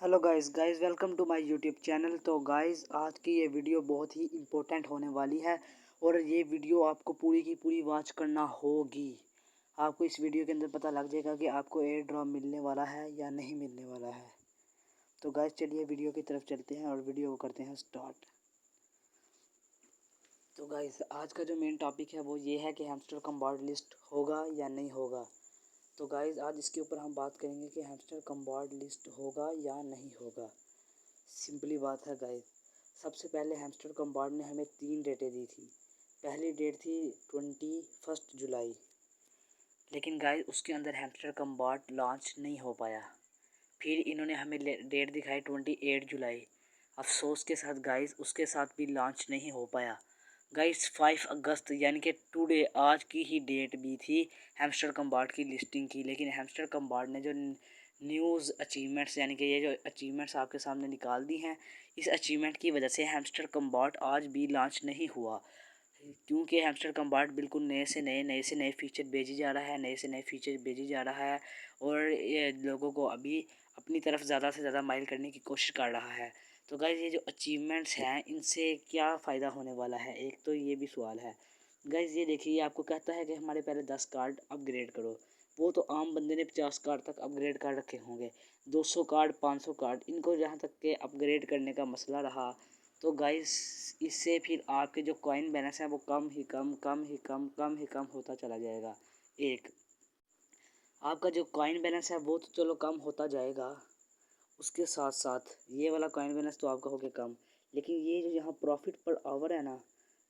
Hello guys welcome to my YouTube channel. तो guys आज की ये वीडियो बहुत ही इम्पोर्टेंट होने वाली है और ये वीडियो आपको पूरी की पूरी वॉच करना होगी। आपको इस वीडियो के अंदर पता लग जाएगा कि आपको एयर ड्रॉप मिलने वाला है या नहीं मिलने वाला है। तो गाइस चलिए वीडियो की तरफ चलते हैं और वीडियो को करते हैं स्टार्ट। तो गाइस आज का जो मेन टॉपिक है वो ये है कि हैमस्टर कम्बार्ड लिस्ट होगा या नहीं होगा। तो गाइस आज इसके ऊपर हम बात करेंगे कि हैमस्टर कम्बार्ड लिस्ट होगा या नहीं होगा। सिंपली बात है गाइस। सबसे पहले हैमस्टर कम्बार्ड ने हमें 3 डेटें दी थी। पहली डेट थी 21 जुलाई, लेकिन गाइस उसके अंदर हैमस्टर कम्बार्ड लॉन्च नहीं हो पाया। फिर इन्होंने हमें डेट दिखाई 28 जुलाई। अफसोस के साथ गाइस उसके साथ भी लॉन्च नहीं हो पाया। गाइस 5 अगस्त यानी कि टुडे आज की ही डेट भी थी हैमस्टर कम्बार्ड की लिस्टिंग की, लेकिन हैमस्टर कम्बार्ड ने जो न्यूज़ अचीवमेंट्स यानी कि ये जो अचीवमेंट्स आपके सामने निकाल दी हैं, इस अचीवमेंट की वजह से हैमस्टर कम्बार्ड आज भी लॉन्च नहीं हुआ। क्योंकि हैमस्टर कम्बार्ड बिल्कुल नए से नए फीचर भेजी जा रहा है, नए से नए फीचर भेजी जा रहा है और ये लोगों को अभी अपनी तरफ ज़्यादा से ज़्यादा माइल करने की कोशिश कर रहा है। तो गाइज़ ये जो अचीवमेंट्स हैं इनसे क्या फ़ायदा होने वाला है, एक तो ये भी सवाल है। गाइज़ ये देखिए, ये आपको कहता है कि हमारे पहले 10 कार्ड अपग्रेड करो। वो तो आम बंदे ने 50 कार्ड तक अपग्रेड कर रखे होंगे। 200 कार्ड 500 कार्ड इनको जहाँ तक के अपग्रेड करने का मसला रहा, तो गाइस इससे फिर आपके जो कॉइन बैलेंस है वो कम ही कम होता चला जाएगा। एक आपका जो कॉइन बैलेंस है वो तो चलो कम होता जाएगा, उसके साथ साथ ये वाला कॉइन बैलेंस तो आपका हो गया कम, लेकिन ये जो यहाँ प्रॉफिट पर आवर है ना,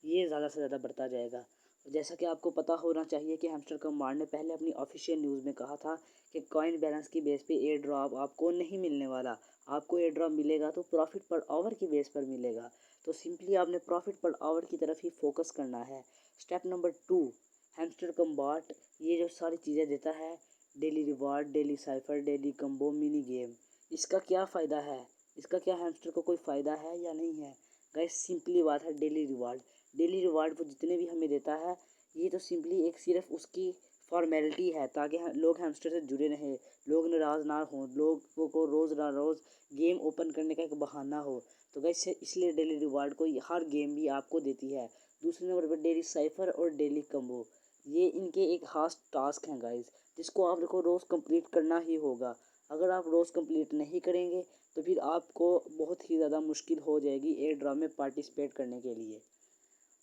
ये ज़्यादा से ज़्यादा बढ़ता जाएगा। जैसा कि आपको पता होना चाहिए कि हैमस्टर कमांड ने पहले अपनी ऑफिशियल न्यूज़ में कहा था कि कॉइन बैलेंस की बेस पे एयर ड्रॉप आपको नहीं मिलने वाला। आपको एयर ड्रॉप मिलेगा तो प्रॉफिट पर आवर की बेस पर मिलेगा। तो सिंपली आपने प्रॉफिट पर आवर की तरफ ही फोकस करना है। स्टेप नंबर 2, हैमस्टर कम्बाट ये जो सारी चीज़ें देता है, daily reward, daily cipher, daily combo, mini game, इसका क्या फ़ायदा है, इसका क्या हैमस्टर को कोई फ़ायदा है या नहीं है। गाइस सिंपली बात है, डेली रिवार्ड, डेली रिवार्ड वो जितने भी हमें देता है ये तो सिंपली एक सिर्फ उसकी फॉर्मेलिटी है ताकि लोग हैमस्टर से जुड़े रहें, लोग नाराज़ ना हों, लोगों को रोज़ ना रोज़ गेम ओपन करने का एक बहाना हो। तो गाइस इसलिए डेली रिवार्ड को हर गेम भी आपको देती है। दूसरे नंबर पर डेली साइफर और डेली कम्बो, ये इनके एक खास टास्क हैं गाइस, जिसको आपको रोज़ कंप्लीट करना ही होगा। अगर आप रोज़ कंप्लीट नहीं करेंगे तो फिर आपको बहुत ही ज़्यादा मुश्किल हो जाएगी एयर ड्रॉप में पार्टिसिपेट करने के लिए।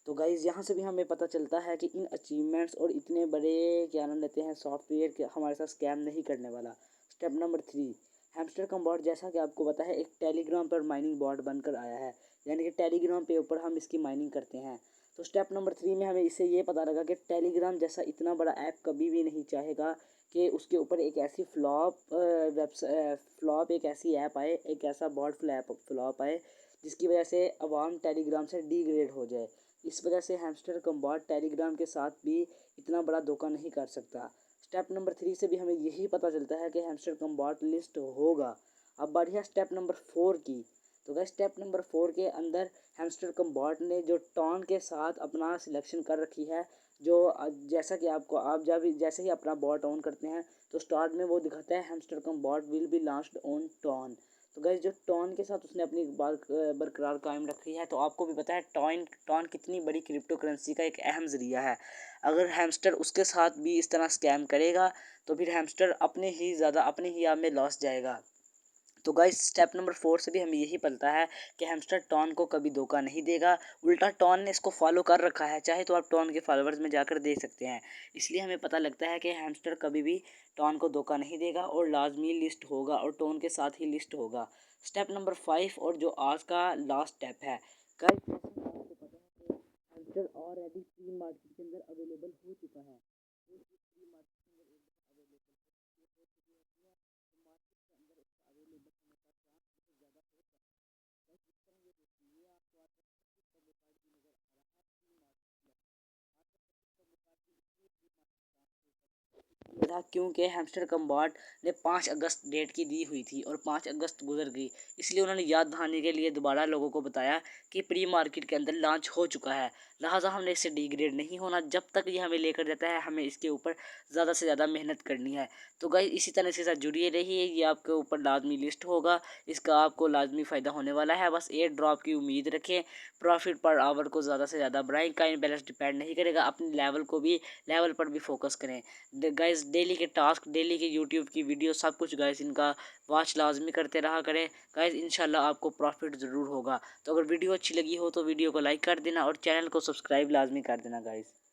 तो गाइज़ यहाँ से भी हमें पता चलता है कि इन अचीवमेंट्स और इतने बड़े क्या नाम लेते हैं सॉफ्टवेयर के हमारे साथ स्कैम नहीं करने वाला। स्टेप नंबर 3, हैमस्टर कम बॉट जैसा कि आपको पता है एक टेलीग्राम पर माइनिंग बॉट बनकर आया है, यानी कि टेलीग्राम पे ऊपर हम इसकी माइनिंग करते हैं। तो स्टेप नंबर 3 में हमें इससे ये पता लगा कि टेलीग्राम जैसा इतना बड़ा ऐप कभी भी नहीं चाहेगा कि उसके ऊपर एक ऐसी फ्लॉप एक ऐसी ऐप आए, एक ऐसा बॉट फ्लॉप आए जिसकी वजह से अवाम टेलीग्राम से डिग्रेड हो जाए। इस वजह से हैमस्टर कम्बाट टेलीग्राम के साथ भी इतना बड़ा धोखा नहीं कर सकता। स्टेप नंबर 3 से भी हमें यही पता चलता है कि हैमस्टर कम्बाट लिस्ट होगा। अब बारी है स्टेप नंबर 4 की। तो गाइस स्टेप नंबर 4 के अंदर हैमस्टर कम्बाट ने जो टॉन के साथ अपना सिलेक्शन कर रखी है, जो जैसा कि आपको आप जब जैसे ही अपना बॉट ऑन करते हैं तो स्टार्ट में वो दिखाता है Hamster Kombat will be launched on TON. तो गाइस जो टॉन के साथ उसने अपनी बात बरकरार कायम रखी है, तो आपको भी पता है टॉन कितनी बड़ी क्रिप्टो करेंसी का एक अहम ज़रिया है। अगर हैमस्टर उसके साथ भी इस तरह स्कैम करेगा तो फिर हैमस्टर अपने ही आप में लॉस जाएगा। तो गाइस स्टेप नंबर 4 से भी हमें यही पता है कि हैमस्टर टॉन को कभी धोखा नहीं देगा। उल्टा टॉन ने इसको फॉलो कर रखा है, चाहे तो आप टॉन के फॉलोअर्स में जाकर देख सकते हैं। इसलिए हमें पता लगता है कि हैमस्टर कभी भी टॉन को धोखा नहीं देगा और लाजमी लिस्ट होगा और टॉन के साथ ही लिस्ट होगा। स्टेप नंबर 5 और जो आज का लास्ट स्टेप है गाइस, आपको पता है कि हैमस्टर ऑलरेडी प्री मार्केट के अंदर अवेलेबल हो चुका है। तो इस प्री मार्केट के अंदर एक दफ़ा अवेलेबल हो चुकी होती है तो मार्केट के अंदर इसका अवेलेबल होने का चांस बहुत ज़्यादा होता है। बस इस तरह ये देखिए, ये आपको आज का सबसे बड़ा कार्ड भी नज़र आ रहा है प्री मार्केट में। आज का सबसे बड़ा कार्ड भी इसलिए प्री मार्केट ट्रांसफर था क्योंकि हैमस्टर कम्बाट ने 5 अगस्त डेट की दी हुई थी और 5 अगस्त गुजर गई, इसलिए उन्होंने याद दहाने के लिए दोबारा लोगों को बताया कि प्री मार्केट के अंदर लॉन्च हो चुका है। लिहाजा हमने इससे डिग्रेड नहीं होना। जब तक ये हमें लेकर जाता है हमें इसके ऊपर ज़्यादा से ज़्यादा मेहनत करनी है। तो गाइस इसी तरह इसके साथ जुड़िए रहिए, ये आपके ऊपर लाजमी लिस्ट होगा, इसका आपको लाजमी फ़ायदा होने वाला है। बस एयर ड्रॉप की उम्मीद रखें, प्रॉफिट पर आवर को ज़्यादा से ज़्यादा बढ़ाएं, काइन बैलेंस डिपेंड नहीं करेगा, अपने लेवल पर भी फोकस करें। गाइस डेली के टास्क, डेली के यूट्यूब की वीडियो सब कुछ गाइस इनका वॉच लाजमी करते रहा करें गाइस, इंशाल्लाह आपको प्रॉफिट ज़रूर होगा। तो अगर वीडियो अच्छी लगी हो तो वीडियो को लाइक कर देना और चैनल को सब्सक्राइब लाजमी कर देना गाइस।